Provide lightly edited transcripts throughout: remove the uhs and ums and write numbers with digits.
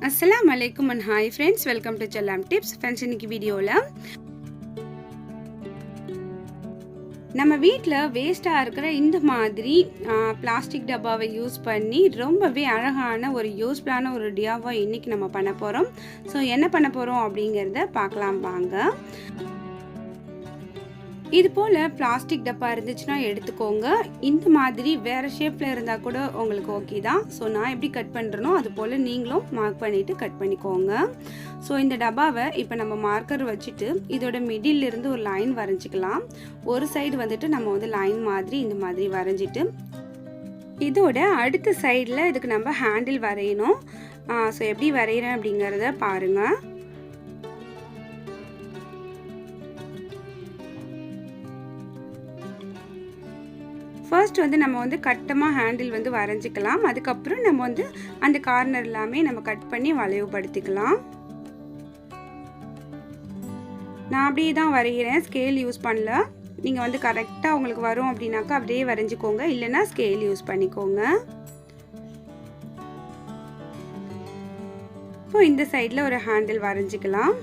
Assalamu alaikum and hi friends, welcome to chellamtips. Friends, இன்னைக்கு வீடியோல நம்ம வீட்ல வேஸ்டா இருக்கிற இந்த மாதிரி பிளாஸ்டிக் டப்பாவை யூஸ் பண்ணி ரொம்பவே அழகான ஒரு யூஸ்ஃபுல்லான ஒரு டியாவை இன்னைக்கு நம்ம பண்ண போறோம். சோ என்ன பண்ண போறோம் அப்படிங்கறத பார்க்கலாம் வாங்க. இது போல பிளாஸ்டிக் டப்பா இருந்துச்சுன்னா எடுத்துக்கோங்க. இந்த மாதிரி வேற ஷேப்ல இருந்தா கூட உங்களுக்கு ஓகே தான். சோ நான் எப்படி கட் பண்றேனோ அது போல நீங்களும் மார்க் பண்ணிட்டு கட் பண்ணிக்கோங்க. சோ இந்த டப்பாவை இப்போ நம்ம மார்க்கர் வச்சிட்டு இதோட மிடில்ல இருந்து ஒரு லைன் வரைஞ்சிக்கலாம். ஒரு சைடு வந்துட்டு நம்ம வந்து லைன் மாதிரி இந்த மாதிரி வரைஞ்சிட்டு இதோட அடுத்த சைடுல இதுக்கு நம்ம ஹேண்டில் வரையணும். சோ எப்படி வரையறேன் அப்படிங்கறத பாருங்க. ஃபர்ஸ்ட் வந்து நம்ம வந்து கட்டமா ஹேண்டில் வந்து வரைஞ்சிக்கலாம். அதுக்கு அப்புறம் நம்ம வந்து அந்த கார்னர் எல்லாமே நம்ம கட் பண்ணி வளைவுபடுத்திக்கலாம். நான் அப்படியே தான் வரைகிறேன், ஸ்கேல் யூஸ் பண்ணல. நீங்க வந்து கரெக்ட்டா உங்களுக்கு வரும் அப்படினாக்கா அப்படியே வரைஞ்சிக்கோங்க, இல்லனா ஸ்கேல் யூஸ் பண்ணிக்கோங்க. இப்போ இந்த சைடுல ஒரு ஹேண்டில் வரைஞ்சிக்கலாம்.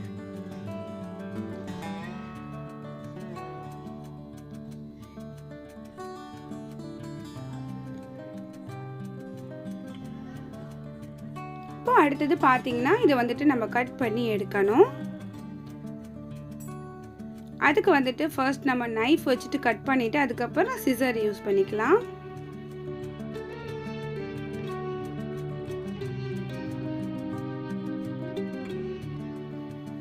இப்போ அடுத்து பாத்தீங்கன்னா இது வந்துட்டு நம்ம கட் பண்ணி எடுக்கணும். அதுக்கு வந்துட்டு ஃபர்ஸ்ட் நம்ம நைஃப் வச்சிட்டு கட் பண்ணிட்டு அதுக்கு அப்புறம் சிசர் யூஸ் பண்ணிக்கலாம்.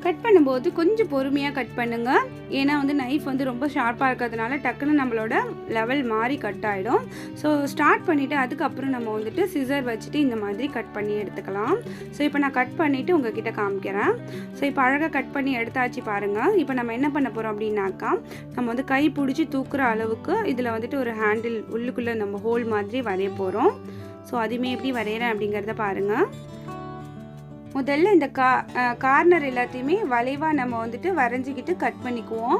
கட் பண்ணும்போது கொஞ்சம் பொறுமையா கட் பண்ணுங்க. ஏனா வந்து நைஃப் வந்து ரொம்ப ஷார்ப்பா இருக்கிறதுனால டக்குன்னு நம்மளோட லெவல் மாறி கட் ஆயிடும். சோ ஸ்டார்ட் பண்ணிட்டு அதுக்கு அப்புறம் நம்ம வந்துட்டு சிசர் வச்சிட்டு இந்த மாதிரி கட் பண்ணி எடுத்துக்கலாம். சோ இப்போ நான் கட் பண்ணிட்டு உங்ககிட்ட காமிக்கிறேன். சோ இப்போ அழகா கட் பண்ணி எடுத்தாச்சு பாருங்க. இப்போ நம்ம என்ன பண்ண போறோம் அப்படினாக்கா நம்ம வந்து கை பிடிச்சி தூக்குற அளவுக்கு இதுல வந்துட்டு ஒரு ஹேண்டில் உள்ளுக்குள்ள நம்ம ஹோல் மாதிரி வரைய போறோம். சோ அதுமே எப்படி வரையறேன் அப்படிங்கறத பாருங்க. முதல்ல இந்த கார்னர் எல்லாத்தையுமே வளைவா நம்ம வந்துட்டு வரைஞ்சிக்கிட்டு கட் பண்ணிக்குவோம்.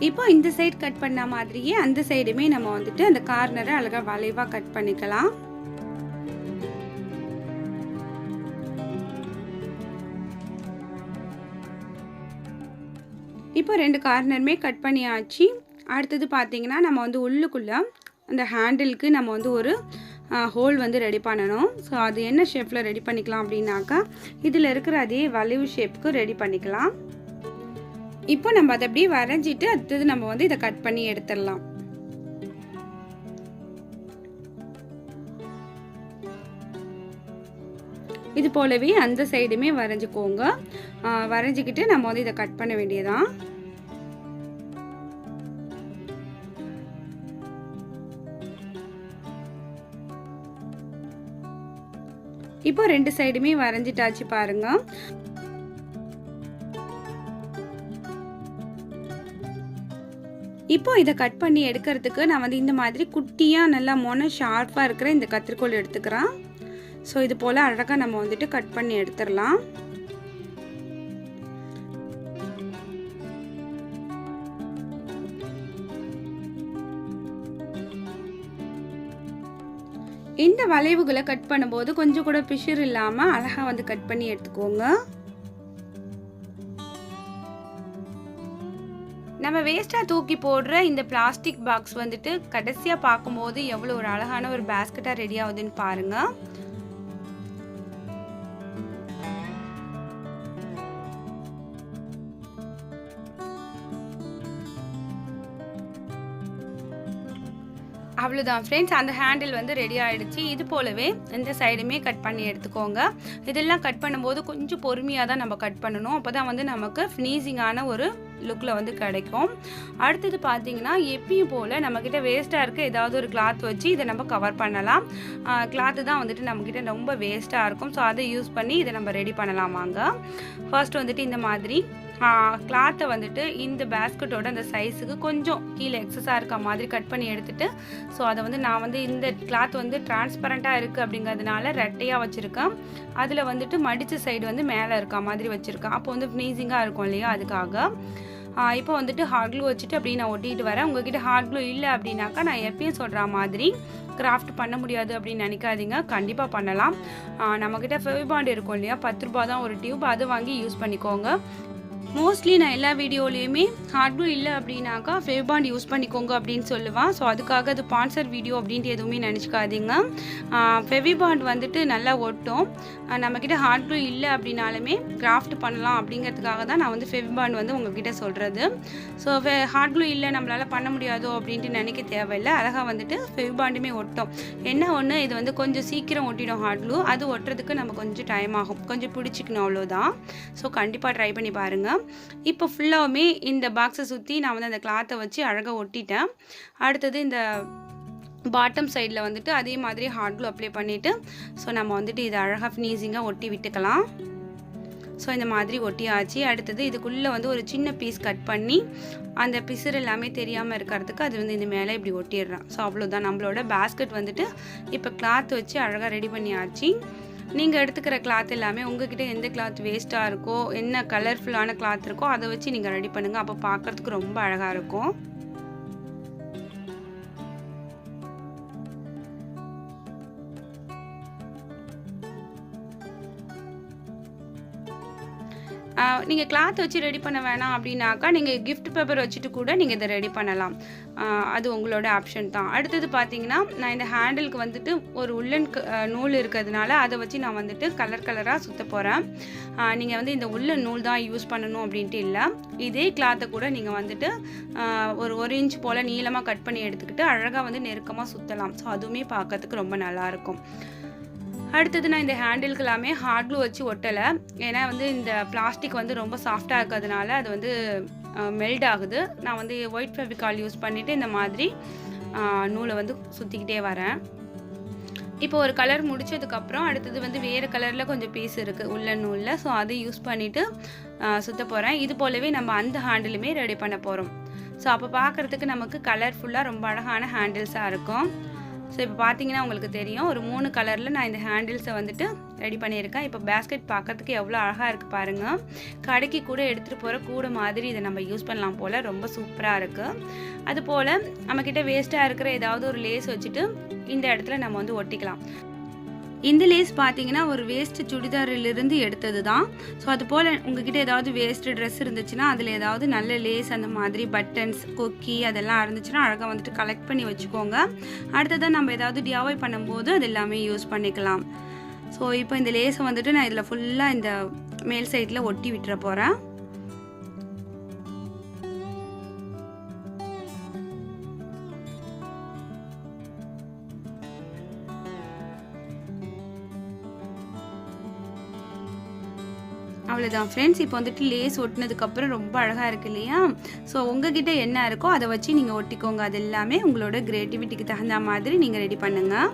இப்போ இந்த சைடு கட் பண்ண மாதிரியே அந்த சைடுமே நம்ம வந்துட்டு அந்த கார்னரை அழகா வளைவா கட் பண்ணிக்கலாம். இப்போ ரெண்டு கார்னருமே கட் பண்ணியாச்சு. அடுத்து பாத்தீங்கன்னா நம்ம வந்து உள்ளுக்குள்ள அந்த ஹேண்டிலுக்கு நம்ம வந்து ஒரு ஹோல் வந்து ரெடி பண்ணனும். சோ அது என்ன ஷேப்ல ரெடி பண்ணிக்கலாம் அப்படினாக்கா இதுல இருக்கிற அதே வளைவு ஷேப்புக்கு ரெடி பண்ணிக்கலாம். இப்போ நம்ம அத அப்படியே வரைஞ்சிட்டு அடுத்து நம்ம வந்து இத கட் பண்ணி எடுத்துறலாம். இது போலவே அந்த சைடுமே வரைஞ்சுக்கோங்க. வரைஞ்சிக்கிட்டு நம்ம வந்து இத கட் பண்ண வேண்டியதான். இப்போ ரெண்டு சைடுமே வரைஞ்சிட்டாச்சு பாருங்க. இப்போ இத கட் பண்ணி எடுக்கிறதுக்கு நான் வந்து இந்த மாதிரி குட்டியா நல்லா மொன ஷார்ப்பா இருக்கிற இந்த கத்திரிக்கோல் எடுத்துக்கிறேன். சோ இது போல அழகா நம்ம வந்துட்டு கட் பண்ணி எடுத்துறலாம். இந்த வளைவுகளை கட் பண்ணும்போது கொஞ்சம் கூட பிசுறு இல்லாம அழகா வந்து கட் பண்ணி எடுத்துக்கோங்க. நம்ம வேஸ்டா தூக்கி போடுற இந்த பிளாஸ்டிக் பாக்ஸ் வந்துட்டு கடைசியா பாக்கும்போது எவ்வளவு ஒரு அழகான ஒரு பாஸ்கெட்டா ரெடி ஆகுதுன்னு பாருங்க. அவ்வளவுதான் ஃப்ரெண்ட்ஸ், அந்த ஹேண்டில் வந்து ரெடி ஆயிடுச்சு. இது போலவே இந்த சைடுமே கட் பண்ணி எடுத்துக்கோங்க. இதெல்லாம் கட் பண்ணும்போது கொஞ்சம் பொறுமையா தான் நம்ம கட் பண்ணணும். அப்பதான் வந்து நமக்கு ஃபினிஷிங்கான ஒரு லுக்ல வந்து கிடைக்கும். அடுத்து பாத்தீங்கன்னா எப்பயும் போல நம்ம கிட்ட வேஸ்டா இருக்க ஏதாவது ஒரு கிளாத் வச்சு இதை நம்ம கவர் பண்ணலாம். கிளாத் தான் வந்துட்டு நம்ம கிட்ட ரொம்ப வேஸ்டா இருக்கும். ஸோ அதை யூஸ் பண்ணி இதை நம்ம ரெடி பண்ணலாம் வாங்க. ஃபர்ஸ்ட் வந்துட்டு இந்த மாதிரி கிளாத்தை வந்துட்டு இந்த பேஸ்கெட்டோட அந்த சைஸுக்கு கொஞ்சம் கீழே எக்ஸஸாக இருக்க மாதிரி கட் பண்ணி எடுத்துகிட்டு, ஸோ அதை வந்து நான் வந்து இந்த கிளாத் வந்து டிரான்ஸ்பரண்ட்டாக இருக்குது அப்படிங்கிறதுனால ரெட்டையாக வச்சுருக்கேன். அதில் வந்துட்டு மடித்த சைடு வந்து மேலே இருக்க மாதிரி வச்சுருக்கேன். அப்போ வந்து ஃபினிஷிங்காக இருக்கும் இல்லையா, அதுக்காக. இப்போ வந்துட்டு ஹாட் க்ளூ வச்சுட்டு அப்படி நான் ஒட்டிட்டு வரேன். உங்ககிட்ட ஹாட் க்ளூ இல்லை அப்படின்னாக்கா நான் எப்பயும் சொல்கிற மாதிரி கிராஃப்ட் பண்ண முடியாது அப்படின்னு நினைக்காதீங்க, கண்டிப்பாக பண்ணலாம். நம்மக்கிட்ட ஃபெவிபாண்ட் இருக்கும் இல்லையா, 10 ரூபா தான் ஒரு டியூப், அதை வாங்கி யூஸ் பண்ணிக்கோங்க. மோஸ்ட்லி நான் எல்லா வீடியோலையுமே ஹாட் க்ளூ இல்லை அப்படின்னாக்கா ஃபெவிபாண்ட் யூஸ் பண்ணிக்கோங்க அப்படின்னு சொல்லுவேன். ஸோ அதுக்காக அது ஸ்பான்சர் வீடியோ அப்படின்ட்டு எதுவுமே நினச்சிக்காதீங்க. ஃபெவிபாண்ட் வந்துட்டு நல்லா ஒட்டும். நம்மக்கிட்ட ஹாட் க்ளூ இல்லை அப்படின்னாலுமே கிராஃப்ட் பண்ணலாம் அப்படிங்கிறதுக்காக தான் நான் வந்து ஃபெவிபாண்ட் வந்து உங்ககிட்ட சொல்கிறது. ஸோ ஹாட் க்ளூ இல்லை நம்மளால் பண்ண முடியாதோ அப்படின்ட்டு நினைக்க தேவையில்லை. அழகாக வந்துட்டு ஃபெவிபாண்டுமே ஒட்டும். என்ன ஒன்று, இது வந்து கொஞ்சம் சீக்கிரம் ஒட்டிடும் ஹாட் க்ளூ. அது ஒட்டுறதுக்கு நம்ம கொஞ்சம் டைம் ஆகும், கொஞ்சம் பிடிச்சிக்கணும், அவ்வளோதான். ஸோ கண்டிப்பாக ட்ரை பண்ணி பாருங்கள். இப்போ ஃபுல்லாகவுமே இந்த பாக்ஸை சுற்றி நான் வந்து அந்த கிளாத்தை வச்சு அழகாக ஒட்டிட்டேன். அடுத்தது இந்த பாட்டம் சைடில் வந்துட்டு அதே மாதிரி ஹாட் க்ளூ அப்ளை பண்ணிவிட்டு, ஸோ நம்ம வந்துட்டு இதை அழகாக ஃபினிஷிங்காக ஒட்டி விட்டுக்கலாம். ஸோ இந்த மாதிரி ஒட்டியாச்சு. அடுத்தது இதுக்குள்ளே வந்து ஒரு சின்ன பீஸ் கட் பண்ணி அந்த பிசுறு எல்லாமே தெரியாமல் இருக்கிறதுக்கு அது வந்து இந்த மேலே இப்படி ஒட்டிடுறேன். ஸோ அவ்வளோதான், நம்மளோட பேஸ்கெட் வந்துட்டு இப்போ கிளாத் வச்சு அழகாக ரெடி பண்ணியாச்சு. நீங்கள் எடுத்துக்கிற கிளாத் எல்லாமே உங்ககிட்ட எந்த கிளாத் வேஸ்ட்டாக இருக்கோ, என்ன கலர்ஃபுல்லான கிளாத் இருக்கோ அதை வச்சு நீங்கள் ரெடி பண்ணுங்கள். அப்போ பார்க்குறதுக்கு ரொம்ப அழகாக இருக்கும். நீங்கள் கிளாத் வச்சு ரெடி பண்ண வேணாம் அப்படின்னாக்கா நீங்கள் கிஃப்ட் பேப்பர் வச்சுட்டு கூட நீங்கள் இதை ரெடி பண்ணலாம். அது உங்களோட ஆப்ஷன் தான். அடுத்தது பார்த்தீங்கன்னா, நான் இந்த ஹேண்டிலுக்கு வந்துட்டு ஒரு உள்ளன் நூல் இருக்கிறதுனால அதை வச்சு நான் வந்துட்டு கலர் கலராக சுற்ற போகிறேன். நீங்கள் வந்து இந்த உள்ளன் நூல் தான் யூஸ் பண்ணணும் அப்படின்ட்டு இல்லை. இதே கிளாத்தை கூட நீங்கள் வந்துட்டு ஒரு 1 இன்ச் போல் நீளமாக கட் பண்ணி எடுத்துக்கிட்டு அழகாக வந்து நெருக்கமாக சுற்றலாம். ஸோ அதுவுமே பார்க்கறதுக்கு ரொம்ப நல்லாயிருக்கும். அடுத்தது நான் இந்த ஹேண்டிலுக்கு எல்லாமே ஹாட் க்ளூ வச்சு ஒட்டலை. ஏன்னா வந்து இந்த பிளாஸ்டிக் வந்து ரொம்ப சாஃப்டாக இருக்கிறதுனால அது வந்து மெல்ட் ஆகுது. நான் வந்து ஒயிட் ஃபெவிகால் யூஸ் பண்ணிவிட்டு இந்த மாதிரி நூலை வந்து சுற்றிக்கிட்டே வரேன். இப்போ ஒரு கலர் முடிச்சதுக்கப்புறம் அடுத்தது வந்து வேறு கலரில் கொஞ்சம் பீஸ் இருக்குது உள்ளன் நூலில். ஸோ அதை யூஸ் பண்ணிவிட்டு சுற்ற போகிறேன். இது போலவே நம்ம அந்த ஹேண்டிலுமே ரெடி பண்ண போகிறோம். ஸோ அப்போ பார்க்குறதுக்கு நமக்கு கலர்ஃபுல்லாக ரொம்ப அழகான ஹேண்டில்ஸாக இருக்கும். ஸோ இப்போ பார்த்தீங்கன்னா உங்களுக்கு தெரியும், ஒரு 3 கலரில் நான் இந்த ஹேண்டில்ஸை வந்துட்டு ரெடி பண்ணியிருக்கேன். இப்போ பேஸ்கெட் பார்க்கறதுக்கு எவ்வளோ அழகாக இருக்குது பாருங்கள். கடைக்கு கூட எடுத்துகிட்டு போகிற கூட மாதிரி இதை நம்ம யூஸ் பண்ணலாம் போல், ரொம்ப சூப்பராக இருக்குது. அதுபோல் நம்மக்கிட்ட வேஸ்ட்டாக இருக்கிற ஏதாவது ஒரு லேஸ் வச்சுட்டு இந்த இடத்துல நம்ம வந்து ஒட்டிக்கலாம். இந்த லேஸ் பார்த்தீங்கன்னா ஒரு வேஸ்ட்டு சுடிதாரிலிருந்து எடுத்தது தான். ஸோ அதுபோல் உங்ககிட்ட ஏதாவது வேஸ்ட்டு ட்ரெஸ் இருந்துச்சுன்னா அதில் ஏதாவது நல்ல லேஸ் அந்த மாதிரி பட்டன்ஸ், கொக்கி அதெல்லாம் இருந்துச்சுன்னா அழகாக வந்துட்டு கலெக்ட் பண்ணி வச்சுக்கோங்க. அடுத்ததான் நம்ம ஏதாவது டிஐஒய் பண்ணும்போது அது எல்லாமே யூஸ் பண்ணிக்கலாம். ஸோ இப்போ இந்த லேஸை வந்துட்டு நான் இதில் ஃபுல்லாக இந்த மேல் சைடில் ஒட்டி விட்டுற போகிறேன். அவ்வளோதான் ஃப்ரெண்ட்ஸ். இப்போ வந்துட்டு லேஸ் ஒட்டினதுக்கப்புறம் ரொம்ப அழகாக இருக்குது இல்லையா? ஸோ உங்ககிட்ட என்ன இருக்கோ அதை வச்சு நீங்கள் ஒட்டிக்கோங்க. அது எல்லாமே உங்களோட கிரியேட்டிவிட்டிக்கு தகுந்த மாதிரி நீங்கள் ரெடி பண்ணுங்கள்.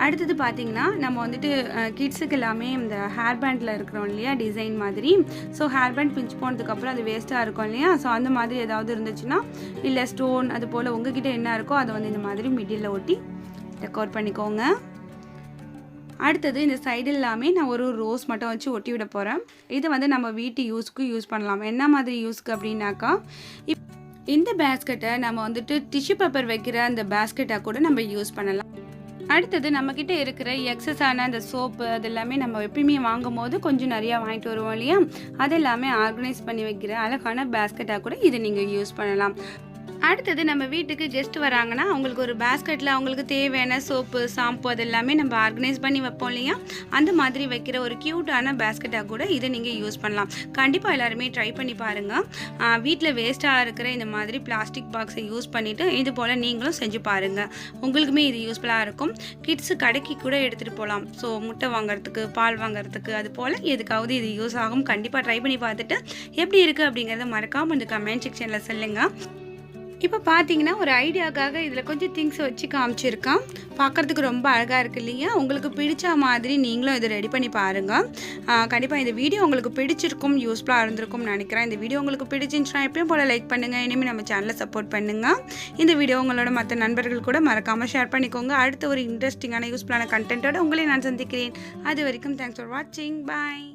அடுத்தது பார்த்தீங்கன்னா, நம்ம வந்துட்டு கிட்ஸுக்கு எல்லாமே இந்த ஹேர் பேண்டில் இருக்கிறோம் இல்லையா, டிசைன் மாதிரி. ஸோ ஹேர் பேண்ட் பிஞ்சு போனதுக்கப்புறம் அது வேஸ்ட்டாக இருக்கும் இல்லையா? ஸோ அந்த மாதிரி ஏதாவது இருந்துச்சுன்னா, இல்லை ஸ்டோன் அது போல் உங்ககிட்ட என்ன இருக்கோ அதை வந்து இந்த மாதிரி மிடில் ஒட்டி டெக்கோர் பண்ணிக்கோங்க. அடுத்தது இந்த சைடு எல்லாமே நான் ஒரு ரோஸ் மட்டும் வச்சு ஒட்டி விட போகிறேன். இது வந்து நம்ம வீட்டு யூஸ்க்கு யூஸ் பண்ணலாம். என்ன மாதிரி யூஸ்க்கு அப்படின்னாக்கா, இந்த பேஸ்கெட்டை நம்ம வந்துட்டு டிஷ்யூ பேப்பர் வைக்கிற அந்த பேஸ்கெட்டாக கூட நம்ம யூஸ் பண்ணலாம். அடுத்தது நம்மக்கிட்ட இருக்கிற எக்ஸஸான அந்த சோப்பு அது எல்லாமே நம்ம எப்பயுமே வாங்கும் போது கொஞ்சம் நிறையா வாங்கிட்டு வருவோம் இல்லையா, அதெல்லாமே ஆர்கனைஸ் பண்ணி வைக்கிற அழகான பேஸ்கெட்டாக கூட இதை நீங்கள் யூஸ் பண்ணலாம். அடுத்தது நம்ம வீட்டுக்கு கெஸ்ட் வராங்கன்னா அவங்களுக்கு ஒரு பேஸ்கெட்டில் அவங்களுக்கு தேவையான சோப்பு, ஷாம்பு அது எல்லாமே நம்ம ஆர்கனைஸ் பண்ணி வைப்போம் இல்லையா, அந்த மாதிரி வைக்கிற ஒரு க்யூட்டான பேஸ்கெட்டாக கூட இதை நீங்கள் யூஸ் பண்ணலாம். கண்டிப்பாக எல்லாருமே ட்ரை பண்ணி பாருங்கள். வீட்டில் வேஸ்ட்டாக இருக்கிற இந்த மாதிரி பிளாஸ்டிக் பாக்ஸை யூஸ் பண்ணிவிட்டு இது போல் நீங்களும் செஞ்சு பாருங்கள். உங்களுக்குமே இது யூஸ்ஃபுல்லாக இருக்கும். கிட்ஸு கடைக்கு கூட எடுத்துகிட்டு போகலாம். ஸோ முட்டை வாங்குறதுக்கு, பால் வாங்குறதுக்கு அது போல் எதுக்காவது இது யூஸ் ஆகும். கண்டிப்பாக ட்ரை பண்ணி பார்த்துட்டு எப்படி இருக்குது அப்படிங்கிறத மறக்காமல் இந்த கமெண்ட் செக்ஷனில் சொல்லுங்கள். இப்போ பார்த்தீங்கன்னா ஒரு ஐடியாக்காக இதில் கொஞ்சம் திங்ஸ் வச்சு காமிச்சிருக்கான். பார்க்குறதுக்கு ரொம்ப அழகாக இருக்குது இல்லையா? உங்களுக்கு பிடிச்ச மாதிரி நீங்களும் இதை ரெடி பண்ணி பாருங்கள். கண்டிப்பாக இந்த வீடியோ உங்களுக்கு பிடிச்சிருக்கும், யூஸ்ஃபுல்லாக இருந்திருக்கும்னு நினைக்கிறேன். இந்த வீடியோ உங்களுக்கு பிடிச்சிருந்துச்சுன்னா எப்பயும் போல் லைக் பண்ணுங்கள். இனிமேல் நம்ம சேனலை சப்போர்ட் பண்ணுங்கள். இந்த வீடியோ உங்களோட மற்ற நண்பர்கள் கூட மறக்காமல் ஷேர் பண்ணிக்கோங்க. அடுத்த ஒரு இன்ட்ரெஸ்டிங்கான யூஸ்ஃபுல்லான கண்டென்ட்டோட உங்களை நான் சந்திக்கிறேன். அது வரைக்கும் தேங்க்ஸ் ஃபார் வாட்சிங். பாய்.